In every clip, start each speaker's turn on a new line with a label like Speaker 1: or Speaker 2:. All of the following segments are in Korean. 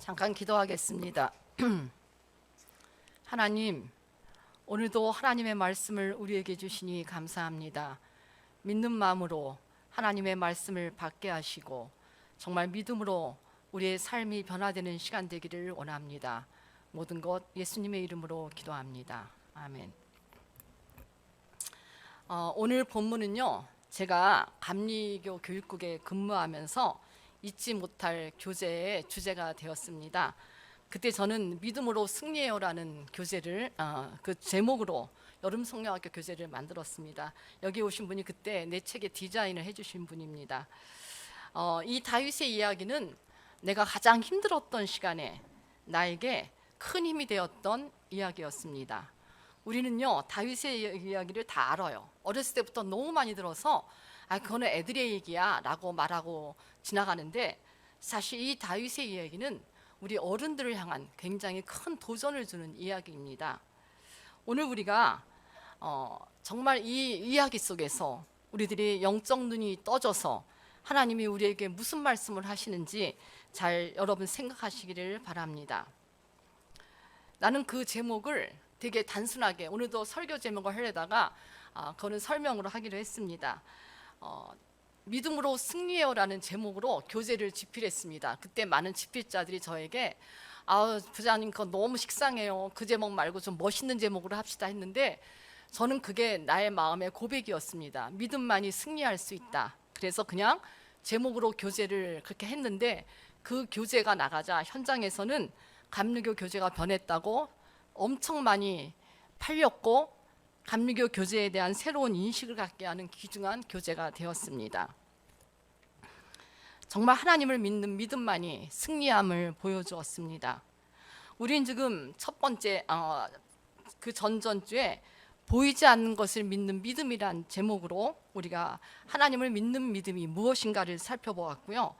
Speaker 1: 잠깐 기도하겠습니다. 하나님, 오늘도 하나님의 말씀을 우리에게 주시니 감사합니다. 믿는 마음으로 하나님의 말씀을 받게 하시고 정말 믿음으로 우리의 삶이 변화되는 시간 되기를 원합니다. 모든 것 예수님의 이름으로 기도합니다. 아멘. 오늘 본문은요, 제가 감리교 교육국에 근무하면서 잊지 못할 교재의 주제가 되었습니다. 그때 저는 믿음으로 승리해요라는 교재를 그 제목으로 여름 성령학교 교재를 만들었습니다. 여기 오신 분이 그때 내 책의 디자인을 해주신 분입니다. 이 다윗의 이야기는 내가 가장 힘들었던 시간에 나에게 큰 힘이 되었던 이야기였습니다. 우리는요, 다윗의 이야기를 다 알아요. 어렸을 때부터 너무 많이 들어서 그거는 애들의 얘기야 라고 말하고 지나가는데, 사실 이 다윗의 이야기는 우리 어른들을 향한 굉장히 큰 도전을 주는 이야기입니다. 오늘 우리가 정말 이 이야기 속에서 우리들이 영적 눈이 떠져서 하나님이 우리에게 무슨 말씀을 하시는지 잘 여러분 생각하시기를 바랍니다. 나는 그 제목을 되게 단순하게, 오늘도 설교 제목을 하려다가 그거는 설명으로 하기로 했습니다. 믿음으로 승리해요라는 제목으로 교재를 집필했습니다. 그때 많은 집필자들이 저에게 부장님 그거 너무 식상해요, 그 제목 말고 좀 멋있는 제목으로 합시다 했는데, 저는 그게 나의 마음의 고백이었습니다. 믿음만이 승리할 수 있다. 그래서 그냥 제목으로 교재를 그렇게 했는데, 그 교재가 나가자 현장에서는 감리교 교재가 변했다고 엄청 많이 팔렸고, 감리교 교재에 대한 새로운 인식을 갖게 하는 귀중한 교재가 되었습니다. 정말 하나님을 믿는 믿음만이 승리함을 보여주었습니다. 우린 지금 첫 번째 그 전전주에 보이지 않는 것을 믿는 믿음이란 제목으로 우리가 하나님을 믿는 믿음이 무엇인가를 살펴보았고요.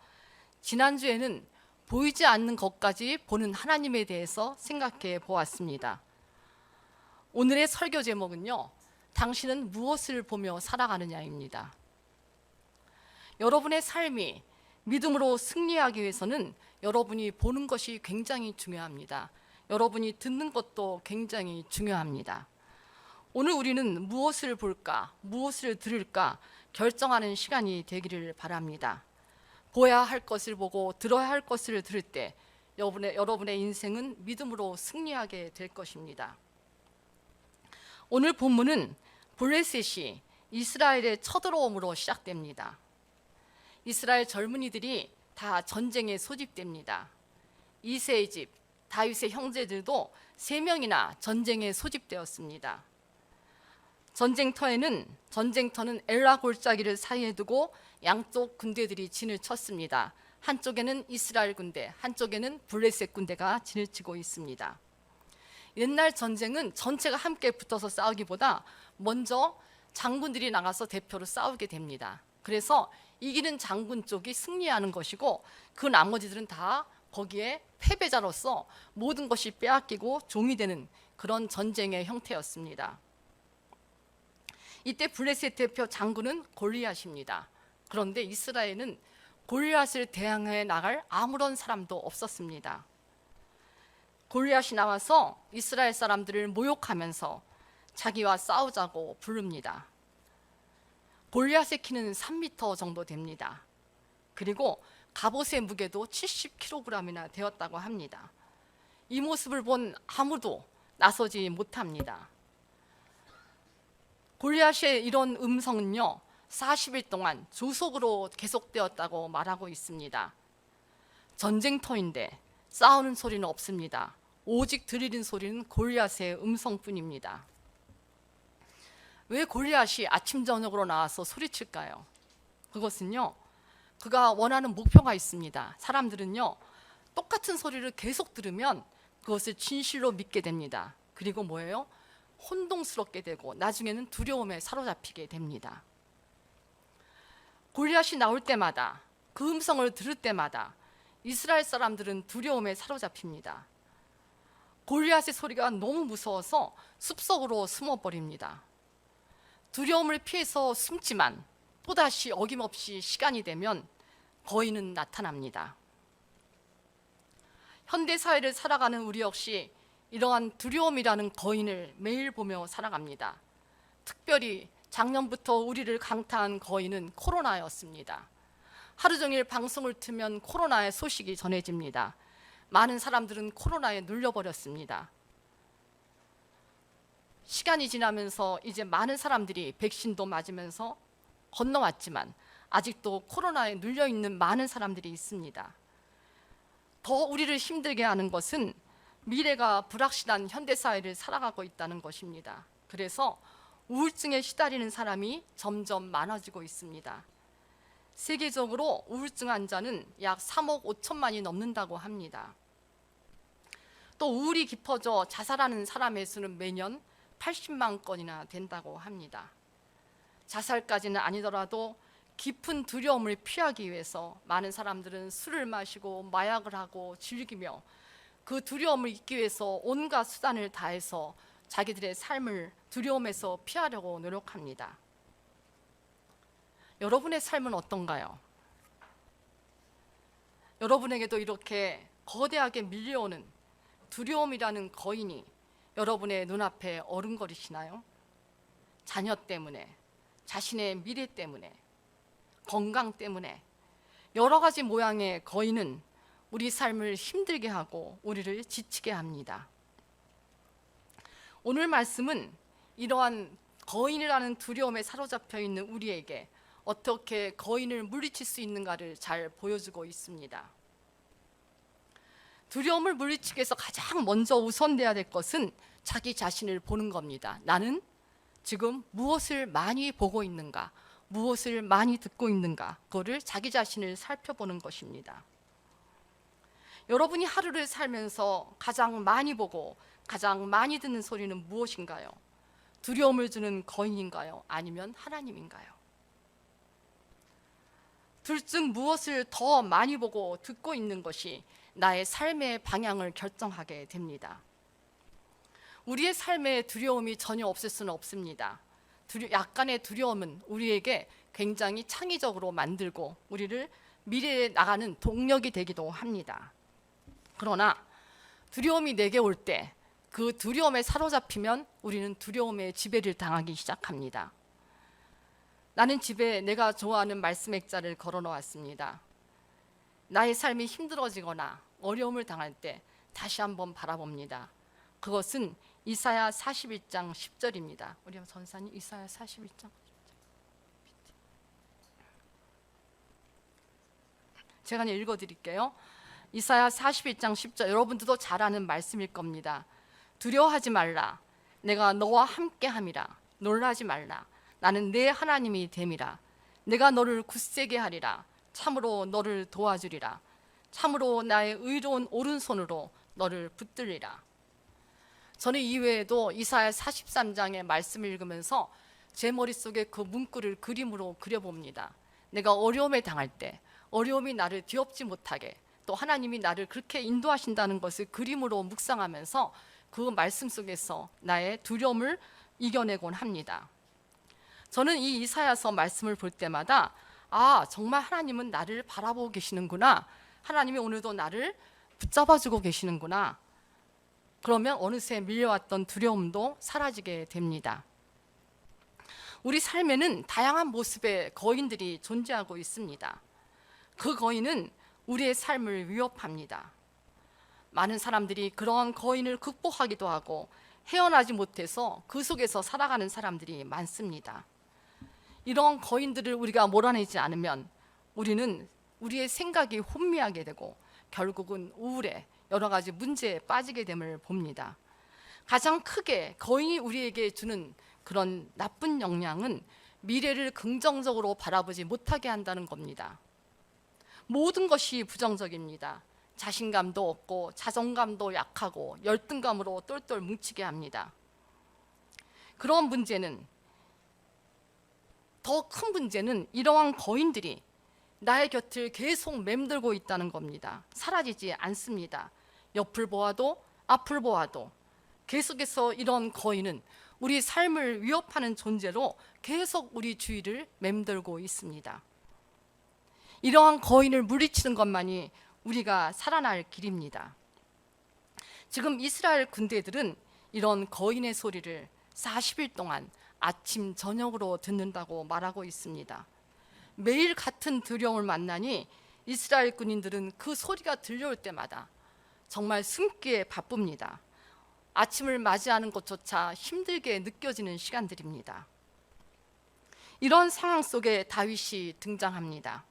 Speaker 1: 지난주에는 보이지 않는 것까지 보는 하나님에 대해서 생각해 보았습니다. 오늘의 설교 제목은요, 당신은 무엇을 보며 살아가느냐입니다. 여러분의 삶이 믿음으로 승리하기 위해서는 여러분이 보는 것이 굉장히 중요합니다. 여러분이 듣는 것도 굉장히 중요합니다. 오늘 우리는 무엇을 볼까, 무엇을 들을까 결정하는 시간이 되기를 바랍니다. 보아야 할 것을 보고 들어야 할 것을 들을 때 여러분의 인생은 믿음으로 승리하게 될 것입니다. 오늘 본문은 블레셋이 이스라엘에 쳐들어옴으로 시작됩니다. 이스라엘 젊은이들이 다 전쟁에 소집됩니다. 이새의 집, 다윗의 형제들도 3명이나 전쟁에 소집되었습니다. 전쟁터는 엘라 골짜기를 사이에 두고 양쪽 군대들이 진을 쳤습니다. 한쪽에는 이스라엘 군대, 한쪽에는 블레셋 군대가 진을 치고 있습니다. 옛날 전쟁은 전체가 함께 붙어서 싸우기보다 먼저 장군들이 나가서 대표로 싸우게 됩니다. 그래서 이기는 장군 쪽이 승리하는 것이고, 그 나머지들은 다 거기에 패배자로서 모든 것이 빼앗기고 종이 되는 그런 전쟁의 형태였습니다. 이때 블레셋 대표 장군은 골리앗입니다. 그런데 이스라엘은 골리앗을 대항해 나갈 아무런 사람도 없었습니다. 골리앗이 나와서 이스라엘 사람들을 모욕하면서 자기와 싸우자고 부릅니다. 골리앗의 키는 3m 정도 됩니다. 그리고 갑옷의 무게도 70kg이나 되었다고 합니다. 이 모습을 본 아무도 나서지 못합니다. 골리앗의 이런 음성은요, 40일 동안 조속으로 계속되었다고 말하고 있습니다. 전쟁터인데 싸우는 소리는 없습니다. 오직 들리는 소리는 골리앗의 음성뿐입니다. 왜 골리앗이 아침 저녁으로 나와서 소리칠까요? 그것은요, 그가 원하는 목표가 있습니다. 사람들은요, 똑같은 소리를 계속 들으면 그것을 진실로 믿게 됩니다. 그리고 뭐예요? 혼동스럽게 되고 나중에는 두려움에 사로잡히게 됩니다. 골리앗이 나올 때마다, 그 음성을 들을 때마다 이스라엘 사람들은 두려움에 사로잡힙니다. 골리앗의 소리가 너무 무서워서 숲속으로 숨어버립니다. 두려움을 피해서 숨지만 또다시 어김없이 시간이 되면 거인은 나타납니다. 현대 사회를 살아가는 우리 역시 이러한 두려움이라는 거인을 매일 보며 살아갑니다. 특별히 작년부터 우리를 강타한 거인은 코로나였습니다. 하루 종일 방송을 틀면 코로나의 소식이 전해집니다. 많은 사람들은 코로나에 눌려버렸습니다. 시간이 지나면서 이제 많은 사람들이 백신도 맞으면서 건너왔지만 아직도 코로나에 눌려있는 많은 사람들이 있습니다. 더 우리를 힘들게 하는 것은 미래가 불확실한 현대사회를 살아가고 있다는 것입니다. 그래서 우울증에 시달리는 사람이 점점 많아지고 있습니다. 세계적으로 우울증 환자는 약 3억 5천만이 넘는다고 합니다. 또 우울이 깊어져 자살하는 사람의 수는 매년 80만 건이나 된다고 합니다. 자살까지는 아니더라도 깊은 두려움을 피하기 위해서 많은 사람들은 술을 마시고 마약을 하고 즐기며 그 두려움을 잊기 위해서 온갖 수단을 다해서 자기들의 삶을 두려움에서 피하려고 노력합니다. 여러분의 삶은 어떤가요? 여러분에게도 이렇게 거대하게 밀려오는 두려움이라는 거인이 여러분의 눈앞에 어른거리시나요? 자녀 때문에, 자신의 미래 때문에, 건강 때문에 여러 가지 모양의 거인은 우리 삶을 힘들게 하고 우리를 지치게 합니다. 오늘 말씀은 이러한 거인이라는 두려움에 사로잡혀 있는 우리에게 어떻게 거인을 물리칠 수 있는가를 잘 보여주고 있습니다. 두려움을 물리치기 위해서 가장 먼저 우선돼야 될 것은 자기 자신을 보는 겁니다. 나는 지금 무엇을 많이 보고 있는가, 무엇을 많이 듣고 있는가, 그거를 자기 자신을 살펴보는 것입니다. 여러분이 하루를 살면서 가장 많이 보고 가장 많이 듣는 소리는 무엇인가요? 두려움을 주는 거인인가요? 아니면 하나님인가요? 둘 중 무엇을 더 많이 보고 듣고 있는 것이 나의 삶의 방향을 결정하게 됩니다. 우리의 삶에 두려움이 전혀 없을 수는 없습니다. 약간의 두려움은 우리에게 굉장히 창의적으로 만들고 우리를 미래에 나가는 동력이 되기도 합니다. 그러나 두려움이 내게 올 때 그 두려움에 사로잡히면 우리는 두려움의 지배를 당하기 시작합니다. 나는 집에 내가 좋아하는 말씀 액자를 걸어 놓았습니다. 나의 삶이 힘들어지거나 어려움을 당할 때 다시 한번 바라봅니다. 그것은 이사야 41장 10절입니다. 우리 전사님 이사야 41장 10절. 제가 읽어드릴게요. 이사야 41장 10절, 여러분들도 잘 아는 말씀일 겁니다. 두려워하지 말라. 내가 너와 함께함이라. 놀라지 말라. 나는 내 하나님이 됨이라. 내가 너를 굳세게 하리라. 참으로 너를 도와주리라. 참으로 나의 의로운 오른손으로 너를 붙들리라. 저는 이외에도 이사야 43장의 말씀을 읽으면서 제 머릿속에 그 문구를 그림으로 그려봅니다. 내가 어려움에 당할 때 어려움이 나를 뒤엎지 못하게, 또 하나님이 나를 그렇게 인도하신다는 것을 그림으로 묵상하면서 그 말씀 속에서 나의 두려움을 이겨내곤 합니다. 저는 이 이사야서 말씀을 볼 때마다 정말 하나님은 나를 바라보고 계시는구나, 하나님이 오늘도 나를 붙잡아주고 계시는구나. 그러면 어느새 밀려왔던 두려움도 사라지게 됩니다. 우리 삶에는 다양한 모습의 거인들이 존재하고 있습니다. 그 거인은 우리의 삶을 위협합니다. 많은 사람들이 그런 거인을 극복하기도 하고 헤어나지 못해서 그 속에서 살아가는 사람들이 많습니다. 이런 거인들을 우리가 몰아내지 않으면 우리는 우리의 생각이 혼미하게 되고 결국은 우울에 여러 가지 문제에 빠지게 됨을 봅니다. 가장 크게 거인이 우리에게 주는 그런 나쁜 영향은 미래를 긍정적으로 바라보지 못하게 한다는 겁니다. 모든 것이 부정적입니다. 자신감도 없고 자존감도 약하고 열등감으로 똘똘 뭉치게 합니다. 그런 문제는, 더 큰 문제는 이러한 거인들이 나의 곁을 계속 맴돌고 있다는 겁니다. 사라지지 않습니다. 옆을 보아도 앞을 보아도 계속해서 이런 거인은 우리 삶을 위협하는 존재로 계속 우리 주위를 맴돌고 있습니다. 이러한 거인을 물리치는 것만이 우리가 살아날 길입니다. 지금 이스라엘 군대들은 이런 거인의 소리를 40일 동안 아침 저녁으로 듣는다고 말하고 있습니다. 매일 같은 두려움을 만나니 이스라엘 군인들은 그 소리가 들려올 때마다 정말 숨기에 바쁩니다. 아침을 맞이하는 것조차 힘들게 느껴지는 시간들입니다. 이런 상황 속에 다윗이 등장합니다.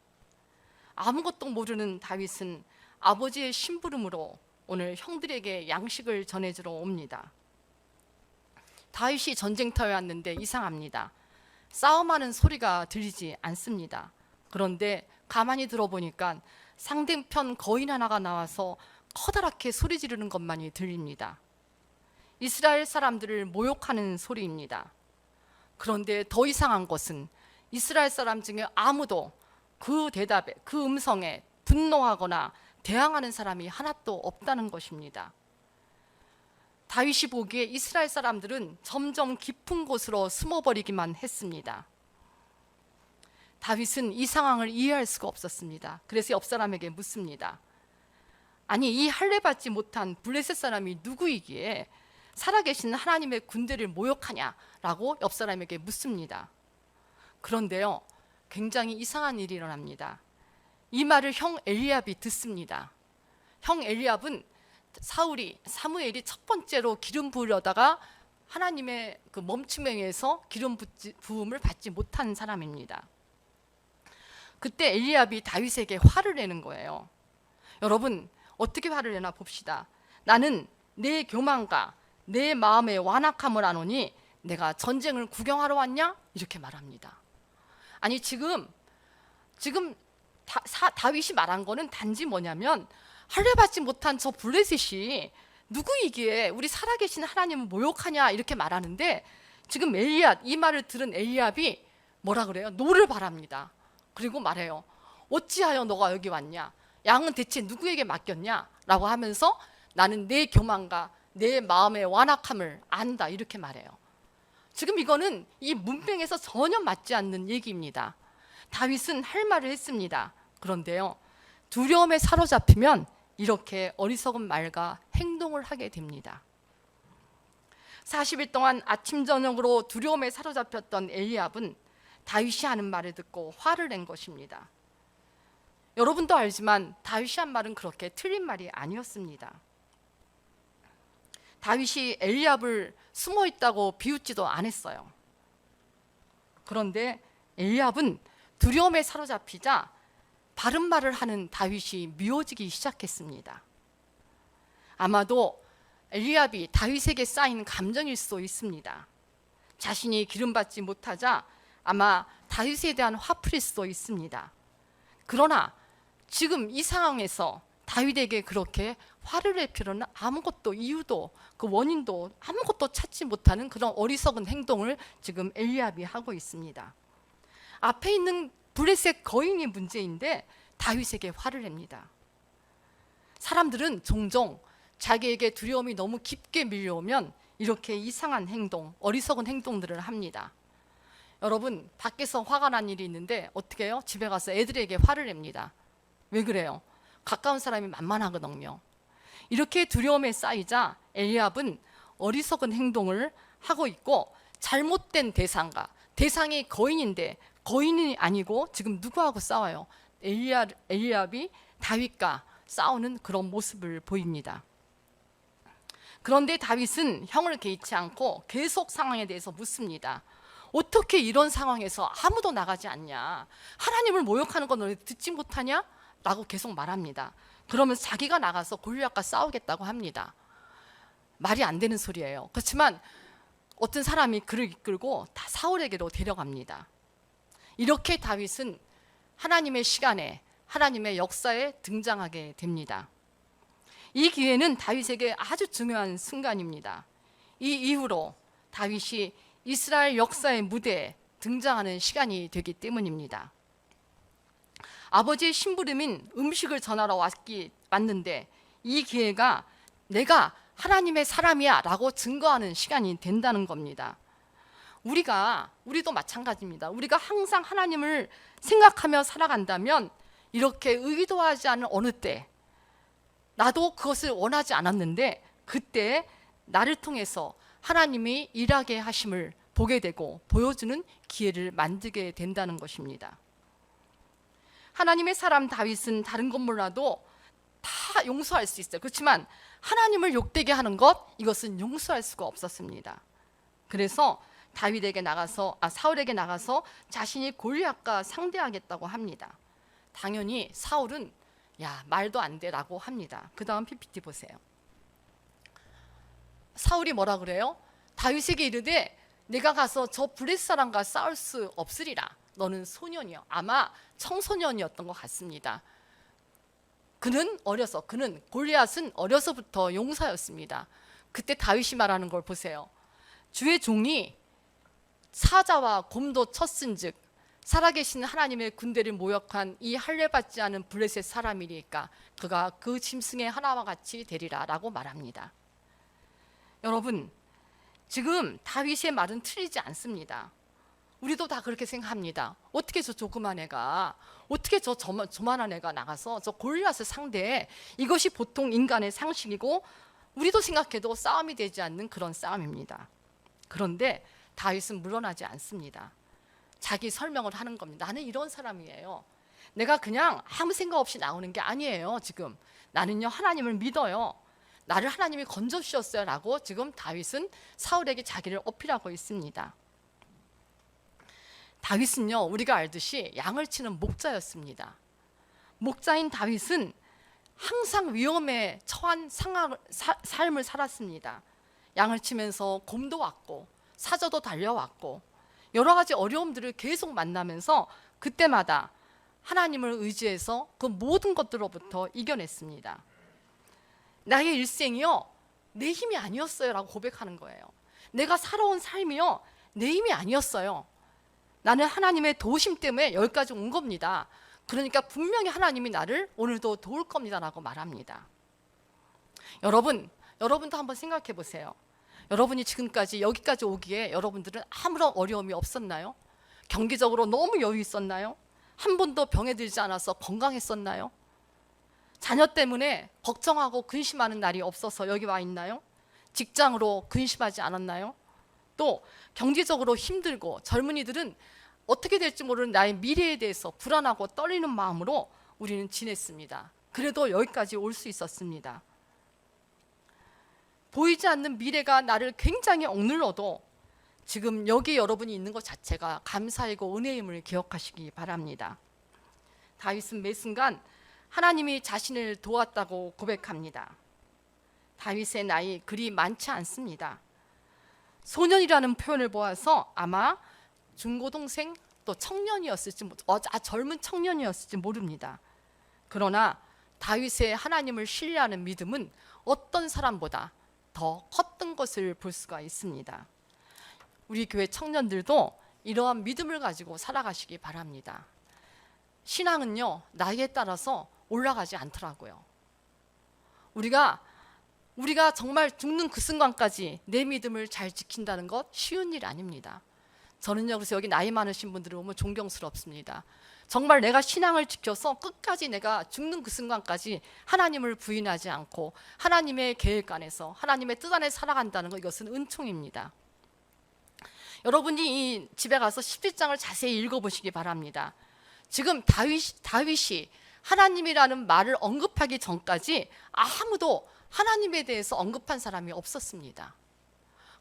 Speaker 1: 아무것도 모르는 다윗은 아버지의 심부름으로 오늘 형들에게 양식을 전해주러 옵니다. 다윗이 전쟁터에 왔는데 이상합니다. 싸움하는 소리가 들리지 않습니다. 그런데 가만히 들어보니까 상대편 거인 하나가 나와서 커다랗게 소리 지르는 것만이 들립니다. 이스라엘 사람들을 모욕하는 소리입니다. 그런데 더 이상한 것은 이스라엘 사람 중에 아무도 그 대답에, 그 음성에 분노하거나 대항하는 사람이 하나도 없다는 것입니다. 다윗이 보기에 이스라엘 사람들은 점점 깊은 곳으로 숨어버리기만 했습니다. 다윗은 이 상황을 이해할 수가 없었습니다. 그래서 옆 사람에게 묻습니다. 아니, 이 할례받지 못한 블레셋 사람이 누구이기에 살아계신 하나님의 군대를 모욕하냐라고 옆 사람에게 묻습니다. 그런데요, 굉장히 이상한 일이 일어납니다. 이 말을 형 엘리압이 듣습니다. 형 엘리압은 사무엘이 첫 번째로 기름 부으려다가 하나님의 그 멈춤에 의해서 기름 부음을 받지 못한 사람입니다. 그때 엘리압이 다윗에게 화를 내는 거예요. 여러분, 어떻게 화를 내나 봅시다. 나는 내 교만과 내 마음의 완악함을 아노니 내가 전쟁을 구경하러 왔냐? 이렇게 말합니다. 아니, 지금 다윗이 말한 거는 단지 뭐냐면, 할례받지 못한 저 블레셋이 누구이기에 우리 살아계신 하나님을 모욕하냐 이렇게 말하는데, 지금 이 말을 들은 엘리압이 뭐라 그래요? 노를 바랍니다. 그리고 말해요. 어찌하여 너가 여기 왔냐? 양은 대체 누구에게 맡겼냐? 라고 하면서 나는 내 교만과 내 마음의 완악함을 안다, 이렇게 말해요. 지금 이거는 이 문맥에서 전혀 맞지 않는 얘기입니다. 다윗은 할 말을 했습니다. 그런데요, 두려움에 사로잡히면 이렇게 어리석은 말과 행동을 하게 됩니다. 40일 동안 아침 저녁으로 두려움에 사로잡혔던 엘리압은 다윗이 하는 말을 듣고 화를 낸 것입니다. 여러분도 알지만 다윗이 한 말은 그렇게 틀린 말이 아니었습니다. 다윗이 엘리압을 숨어 있다고 비웃지도 않았어요. 그런데 엘리압은 두려움에 사로잡히자 바른 말을 하는 다윗이 미워지기 시작했습니다. 아마도 엘리압이 다윗에게 쌓인 감정일 수도 있습니다. 자신이 기름받지 못하자 아마 다윗에 대한 화풀일 수도 있습니다. 그러나 지금 이 상황에서 다윗에게 그렇게 화를 낼 필요는 아무것도, 이유도 그 원인도 아무것도 찾지 못하는 그런 어리석은 행동을 지금 엘리압이 하고 있습니다. 앞에 있는 블레셋 거인이 문제인데 다윗에게 화를 냅니다. 사람들은 종종 자기에게 두려움이 너무 깊게 밀려오면 이렇게 이상한 행동, 어리석은 행동들을 합니다. 여러분, 밖에서 화가 난 일이 있는데 어떻게 해요? 집에 가서 애들에게 화를 냅니다. 왜 그래요? 가까운 사람이 만만하거든요. 이렇게 두려움에 쌓이자 엘리압은 어리석은 행동을 하고 있고, 잘못된 대상이 거인인데 거인이 아니고 지금 누구하고 싸워요? 엘리압이 다윗과 싸우는 그런 모습을 보입니다. 그런데 다윗은 형을 개의치 않고 계속 상황에 대해서 묻습니다. 어떻게 이런 상황에서 아무도 나가지 않냐? 하나님을 모욕하는 건 너네 듣지 못하냐? 라고 계속 말합니다. 그러면서 자기가 나가서 골리앗과 싸우겠다고 합니다. 말이 안 되는 소리예요. 그렇지만 어떤 사람이 그를 이끌고 다 사울에게로 데려갑니다. 이렇게 다윗은 하나님의 시간에, 하나님의 역사에 등장하게 됩니다. 이 기회는 다윗에게 아주 중요한 순간입니다. 이 이후로 다윗이 이스라엘 역사의 무대에 등장하는 시간이 되기 때문입니다. 아버지의 심부름인 음식을 전하러 왔는데 이 기회가 내가 하나님의 사람이야 라고 증거하는 시간이 된다는 겁니다. 우리도 마찬가지입니다. 우리가 항상 하나님을 생각하며 살아간다면 이렇게 의도하지 않은 어느 때, 나도 그것을 원하지 않았는데 그때 나를 통해서 하나님이 일하게 하심을 보게 되고 보여주는 기회를 만들게 된다는 것입니다. 하나님의 사람 다윗은 다른 것 몰라도 다 용서할 수 있어요. 그렇지만 하나님을 욕되게 하는 것, 이것은 용서할 수가 없었습니다. 그래서 사울에게 나가서 자신이 골리앗과 상대하겠다고 합니다. 당연히 사울은 야, 말도 안 돼라고 합니다. 그 다음 PPT 보세요. 사울이 뭐라 그래요? 다윗에게 이르되 내가 가서 저 블레셋 사람과 싸울 수 없으리라. 너는 소년이요. 아마 청소년이었던 것 같습니다. 그는 골리앗은 어려서부터 용사였습니다. 그때 다윗이 말하는 걸 보세요. 주의 종이 사자와 곰도 쳤은즉 살아계신 하나님의 군대를 모욕한 이 할례받지 않은 블레셋 사람이니까 그가 그 짐승의 하나와 같이 되리라 라고 말합니다. 여러분, 지금 다윗의 말은 틀리지 않습니다. 우리도 다 그렇게 생각합니다. 어떻게 저 조그만 애가, 어떻게 저만한 애가 나가서 저 골리앗을 상대해. 이것이 보통 인간의 상식이고 우리도 생각해도 싸움이 되지 않는 그런 싸움입니다. 그런데 다윗은 물러나지 않습니다. 자기 설명을 하는 겁니다. 나는 이런 사람이에요. 내가 그냥 아무 생각 없이 나오는 게 아니에요. 지금 나는요 하나님을 믿어요. 나를 하나님이 건져주셨어요 라고 지금 다윗은 사울에게 자기를 어필하고 있습니다. 다윗은요 우리가 알듯이 양을 치는 목자였습니다. 목자인 다윗은 항상 위험에 처한 삶을 살았습니다. 양을 치면서 곰도 왔고 사자도 달려왔고 여러 가지 어려움들을 계속 만나면서 그때마다 하나님을 의지해서 그 모든 것들로부터 이겨냈습니다. 나의 일생이요 내 힘이 아니었어요 라고 고백하는 거예요. 내가 살아온 삶이요 내 힘이 아니었어요. 나는 하나님의 도우심 때문에 여기까지 온 겁니다. 그러니까 분명히 하나님이 나를 오늘도 도울 겁니다 라고 말합니다. 여러분도 한번 생각해 보세요. 여러분이 지금까지 여기까지 오기에 여러분들은 아무런 어려움이 없었나요? 경제적으로 너무 여유 있었나요? 한 번도 병에 들지 않아서 건강했었나요? 자녀 때문에 걱정하고 근심하는 날이 없어서 여기 와 있나요? 직장으로 근심하지 않았나요? 또 경제적으로 힘들고 젊은이들은 어떻게 될지 모르는 나의 미래에 대해서 불안하고 떨리는 마음으로 우리는 지냈습니다. 그래도 여기까지 올 수 있었습니다. 보이지 않는 미래가 나를 굉장히 억눌러도 지금 여기 여러분이 있는 것 자체가 감사이고 은혜임을 기억하시기 바랍니다. 다윗은 매 순간 하나님이 자신을 도왔다고 고백합니다. 다윗의 나이 그리 많지 않습니다. 소년이라는 표현을 보아서 아마 중고동생 또 청년이었을지 젊은 청년이었을지 모릅니다. 그러나 다윗의 하나님을 신뢰하는 믿음은 어떤 사람보다 더 컸던 것을 볼 수가 있습니다. 우리 교회 청년들도 이러한 믿음을 가지고 살아가시기 바랍니다. 신앙은요 나이에 따라서 올라가지 않더라고요. 우리가 정말 죽는 그 순간까지 내 믿음을 잘 지킨다는 것 쉬운 일 아닙니다. 저는요 그래서 여기 나이 많으신 분들을 보면 존경스럽습니다. 정말 내가 신앙을 지켜서 끝까지 내가 죽는 그 순간까지 하나님을 부인하지 않고 하나님의 계획 안에서 하나님의 뜻 안에 살아간다는 것, 이것은 은총입니다. 여러분이 이 집에 가서 17장을 자세히 읽어보시기 바랍니다. 지금 다윗이 하나님이라는 말을 언급하기 전까지 아무도 하나님에 대해서 언급한 사람이 없었습니다.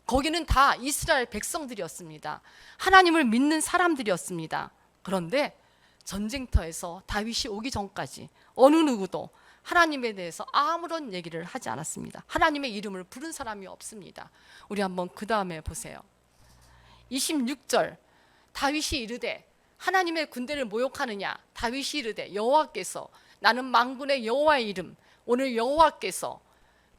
Speaker 1: 거기는 다 이스라엘 백성들이었습니다. 하나님을 믿는 사람들이었습니다. 그런데 전쟁터에서 다윗이 오기 전까지 어느 누구도 하나님에 대해서 아무런 얘기를 하지 않았습니다. 하나님의 이름을 부른 사람이 없습니다. 우리 한번 그 다음에 보세요. 26절 다윗이 이르되 하나님의 군대를 모욕하느냐. 다윗이 이르되 여호와께서, 나는 만군의 여호와의 이름, 오늘 여호와께서.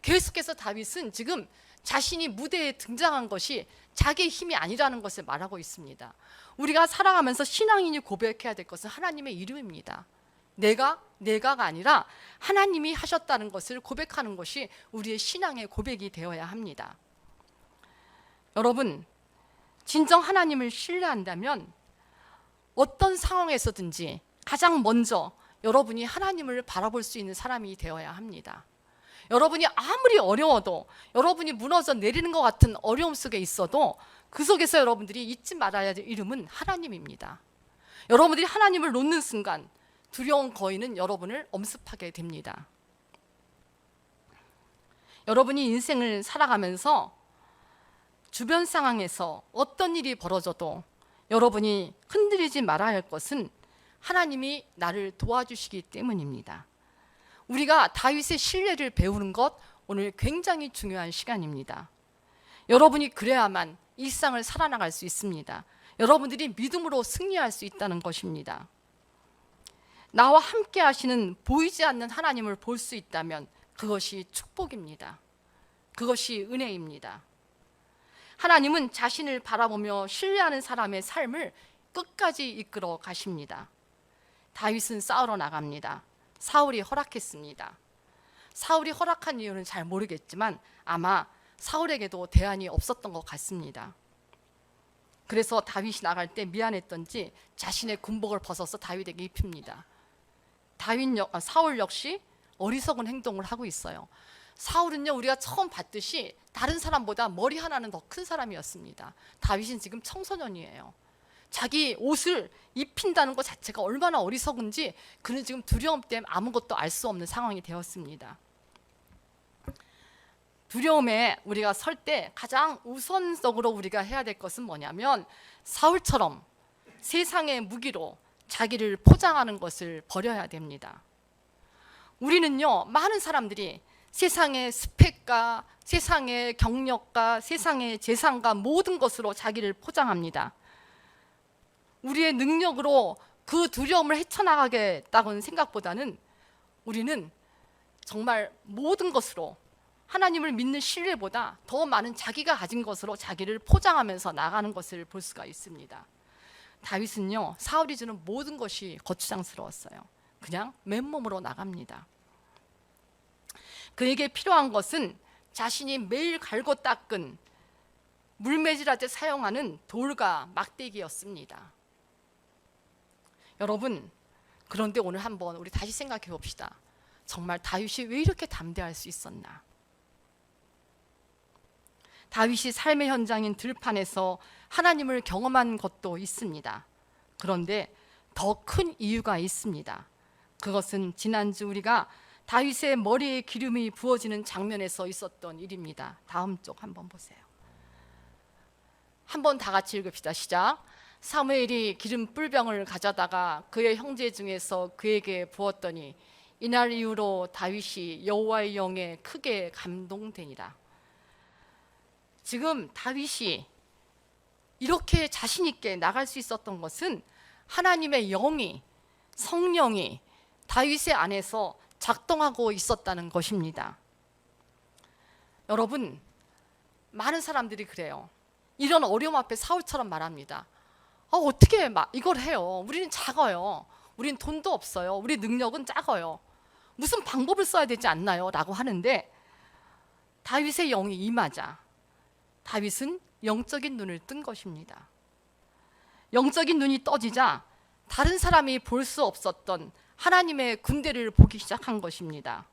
Speaker 1: 계속해서 다윗은 지금 자신이 무대에 등장한 것이 자기의 힘이 아니라는 것을 말하고 있습니다. 우리가 살아가면서 신앙인이 고백해야 될 것은 하나님의 이름입니다. 내가가 아니라 하나님이 하셨다는 것을 고백하는 것이 우리의 신앙의 고백이 되어야 합니다. 여러분, 진정 하나님을 신뢰한다면 어떤 상황에서든지 가장 먼저 여러분이 하나님을 바라볼 수 있는 사람이 되어야 합니다. 여러분이 아무리 어려워도, 여러분이 무너져 내리는 것 같은 어려움 속에 있어도 그 속에서 여러분들이 잊지 말아야 될 이름은 하나님입니다. 여러분들이 하나님을 놓는 순간 두려운 거인은 여러분을 엄습하게 됩니다. 여러분이 인생을 살아가면서 주변 상황에서 어떤 일이 벌어져도 여러분이 흔들리지 말아야 할 것은 하나님이 나를 도와주시기 때문입니다. 우리가 다윗의 신뢰를 배우는 것, 오늘 굉장히 중요한 시간입니다. 여러분이 그래야만 일상을 살아나갈 수 있습니다. 여러분들이 믿음으로 승리할 수 있다는 것입니다. 나와 함께 하시는 보이지 않는 하나님을 볼 수 있다면 그것이 축복입니다. 그것이 은혜입니다. 하나님은 자신을 바라보며 신뢰하는 사람의 삶을 끝까지 이끌어 가십니다. 다윗은 싸우러 나갑니다. 사울이 허락했습니다. 사울이 허락한 이유는 잘 모르겠지만 아마 사울에게도 대안이 없었던 것 같습니다. 그래서 다윗이 나갈 때 미안했던지 자신의 군복을 벗어서 다윗에게 입힙니다. 사울 역시 어리석은 행동을 하고 있어요. 사울은요, 우리가 처음 봤듯이 다른 사람보다 머리 하나는 더 큰 사람이었습니다. 다윗은 지금 청소년이에요. 자기 옷을 입힌다는 것 자체가 얼마나 어리석은지 그는 지금 두려움 때문에 아무것도 알 수 없는 상황이 되었습니다. 두려움에 우리가 설 때 가장 우선적으로 우리가 해야 될 것은 뭐냐면 사울처럼 세상의 무기로 자기를 포장하는 것을 버려야 됩니다. 우리는요, 많은 사람들이 세상의 스펙과 세상의 경력과 세상의 재산과 모든 것으로 자기를 포장합니다. 우리의 능력으로 그 두려움을 헤쳐나가겠다고는 생각보다는 우리는 정말 모든 것으로 하나님을 믿는 신뢰보다 더 많은 자기가 가진 것으로 자기를 포장하면서 나가는 것을 볼 수가 있습니다. 다윗은요, 사울이 주는 모든 것이 거추장스러웠어요. 그냥 맨몸으로 나갑니다. 그에게 필요한 것은 자신이 매일 갈고 닦은 물매질할 때 사용하는 돌과 막대기였습니다. 여러분, 그런데 오늘 한번 우리 다시 생각해 봅시다. 정말 다윗이 왜 이렇게 담대할 수 있었나? 다윗이 삶의 현장인 들판에서 하나님을 경험한 것도 있습니다. 그런데 더 큰 이유가 있습니다. 그것은 지난주 우리가 다윗의 머리에 기름이 부어지는 장면에서 있었던 일입니다. 다음 쪽 한번 보세요. 한번 다 같이 읽읍시다. 시작. 사무엘이 기름 뿔병을 가져다가 그의 형제 중에서 그에게 부었더니 이날 이후로 다윗이 여호와의 영에 크게 감동되니라. 지금 다윗이 이렇게 자신 있게 나갈 수 있었던 것은 하나님의 영이, 성령이 다윗의 안에서 작동하고 있었다는 것입니다. 여러분, 많은 사람들이 그래요. 이런 어려움 앞에 사울처럼 말합니다. 어떻게 이걸 해요? 우리는 작아요. 우리는 돈도 없어요. 우리 능력은 작아요. 무슨 방법을 써야 되지 않나요? 라고 하는데 다윗의 영이 임하자 다윗은 영적인 눈을 뜬 것입니다. 영적인 눈이 떠지자 다른 사람이 볼 수 없었던 하나님의 군대를 보기 시작한 것입니다.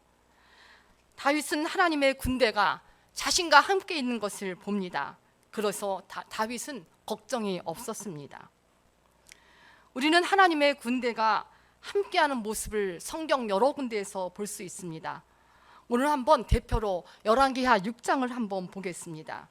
Speaker 1: 다윗은 하나님의 군대가 자신과 함께 있는 것을 봅니다. 그래서 다윗은 걱정이 없었습니다. 우리는 하나님의 군대가 함께하는 모습을 성경 여러 군데에서 볼 수 있습니다. 오늘 한번 대표로 열왕기하 6장을 한번 보겠습니다.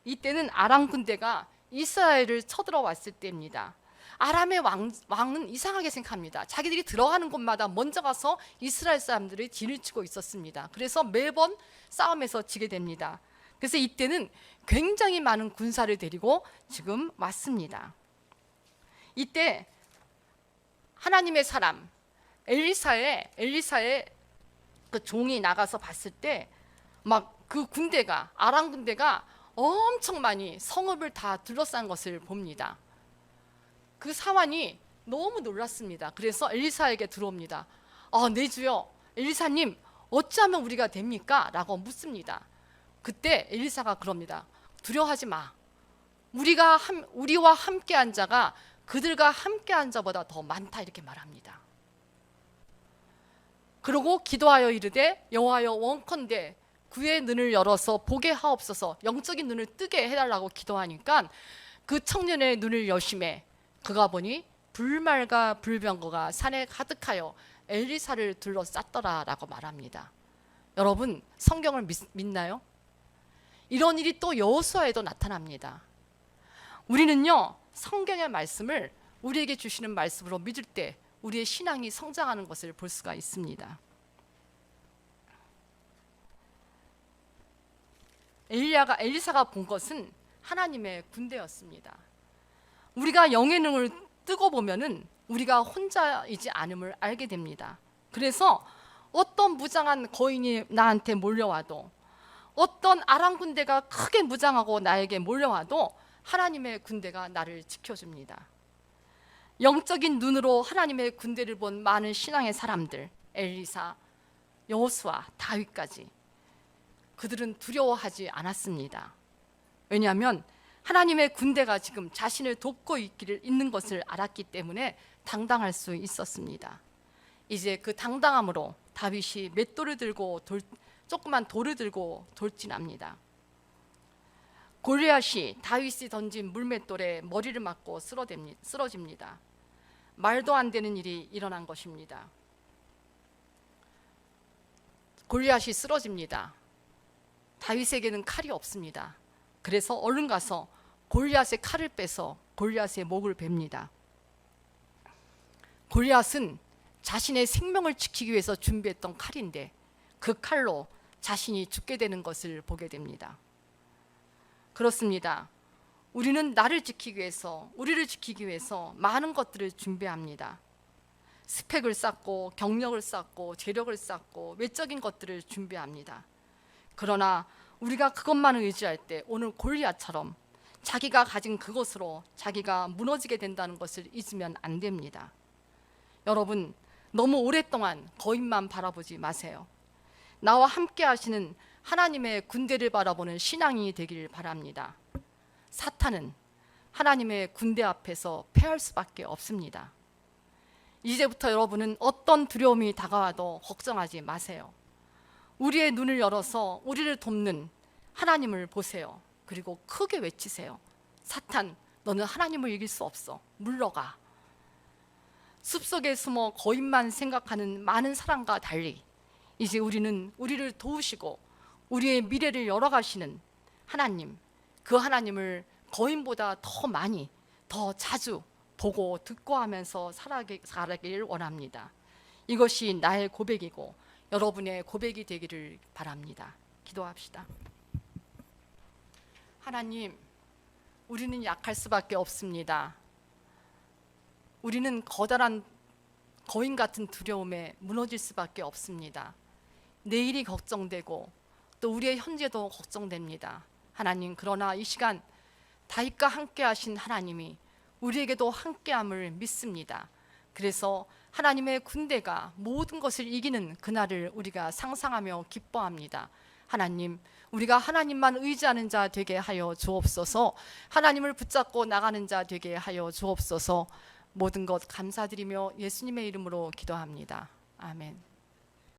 Speaker 1: 이때는 아람 군대가 이스라엘을 쳐들어왔을 때입니다. 아람의 왕은 이상하게 생각합니다. 자기들이 들어가는 곳마다 먼저 가서 이스라엘 사람들을 뒤를 치고 있었습니다. 그래서 매번 싸움에서 지게 됩니다. 그래서 이때는 굉장히 많은 군사를 데리고 지금 왔습니다. 이때 하나님의 사람 엘리사의 그 종이 나가서 봤을 때 막 그 군대가, 아람 군대가 엄청 많이 성읍을 다 둘러싼 것을 봅니다. 그 사환이 너무 놀랐습니다. 그래서 엘리사에게 들어옵니다. 네 주여, 엘리사님 어찌하면 우리가 됩니까? 라고 묻습니다. 그때 엘리사가 그럽니다. 두려워하지 마. 우리와 함께한 자가 그들과 함께한 자보다 더 많다, 이렇게 말합니다. 그러고 기도하여 이르되 여호와여 원컨대 그의 눈을 열어서 보게 하옵소서, 영적인 눈을 뜨게 해달라고 기도하니까 그 청년의 눈을 여심해 그가 보니 불말과 불병거가 산에 가득하여 엘리사를 둘러쌌더라 라고 말합니다. 여러분, 성경을 믿나요? 이런 일이 또 여호수아에도 나타납니다. 우리는요, 성경의 말씀을 우리에게 주시는 말씀으로 믿을 때 우리의 신앙이 성장하는 것을 볼 수가 있습니다. 엘리사가 본 것은 하나님의 군대였습니다. 우리가 영의 눈을 뜨고 보면은 우리가 혼자이지 않음을 알게 됩니다. 그래서 어떤 무장한 거인이 나한테 몰려와도, 어떤 아람 군대가 크게 무장하고 나에게 몰려와도 하나님의 군대가 나를 지켜줍니다. 영적인 눈으로 하나님의 군대를 본 많은 신앙의 사람들, 엘리사, 여호수아, 다윗까지, 그들은 두려워하지 않았습니다. 왜냐하면 하나님의 군대가 지금 자신을 돕고 있는 것을 알았기 때문에 당당할 수 있었습니다. 이제 그 당당함으로 다윗이 맷돌을 들고 조그만 돌을 들고 돌진합니다. 골리앗이 다윗이 던진 물맷돌에 머리를 맞고 쓰러집니다. 말도 안 되는 일이 일어난 것입니다. 골리앗이 쓰러집니다. 다윗에게는 칼이 없습니다. 그래서 얼른 가서 골리앗의 칼을 빼서 골리앗의 목을 베입니다. 골리앗은 자신의 생명을 지키기 위해서 준비했던 칼인데 그 칼로 자신이 죽게 되는 것을 보게 됩니다. 그렇습니다. 우리는 나를 지키기 위해서, 우리를 지키기 위해서 많은 것들을 준비합니다. 스펙을 쌓고 경력을 쌓고 재력을 쌓고 외적인 것들을 준비합니다. 그러나 우리가 그것만 의지할 때 오늘 골리앗처럼 자기가 가진 그것으로 자기가 무너지게 된다는 것을 잊으면 안 됩니다. 여러분, 너무 오랫동안 거인만 바라보지 마세요. 나와 함께 하시는 하나님의 군대를 바라보는 신앙이 되길 바랍니다. 사탄은 하나님의 군대 앞에서 패할 수밖에 없습니다. 이제부터 여러분은 어떤 두려움이 다가와도 걱정하지 마세요. 우리의 눈을 열어서 우리를 돕는 하나님을 보세요. 그리고 크게 외치세요. 사탄, 너는 하나님을 이길 수 없어. 물러가. 숲속에 숨어 거인만 생각하는 많은 사람과 달리 이제 우리는 우리를 도우시고 우리의 미래를 열어가시는 하나님, 그 하나님을 거인보다 더 많이, 더 자주 보고 듣고 하면서 살아가길 원합니다. 이것이 나의 고백이고 여러분의 고백이 되기를 바랍니다. 기도합시다. 하나님, 우리는 약할 수밖에 없습니다. 우리는 거대한 거인 같은 두려움에 무너질 수밖에 없습니다. 내일이 걱정되고 또 우리의 현재도 걱정됩니다. 하나님, 그러나 이 시간 다윗과 함께 하신 하나님이 우리에게도 함께함을 믿습니다. 그래서 하나님의 군대가 모든 것을 이기는 그날을 우리가 상상하며 기뻐합니다. 하나님, 우리가 하나님만 의지하는 자 되게 하여 주옵소서. 하나님을 붙잡고 나가는 자 되게 하여 주옵소서. 모든 것 감사드리며 예수님의 이름으로 기도합니다. 아멘.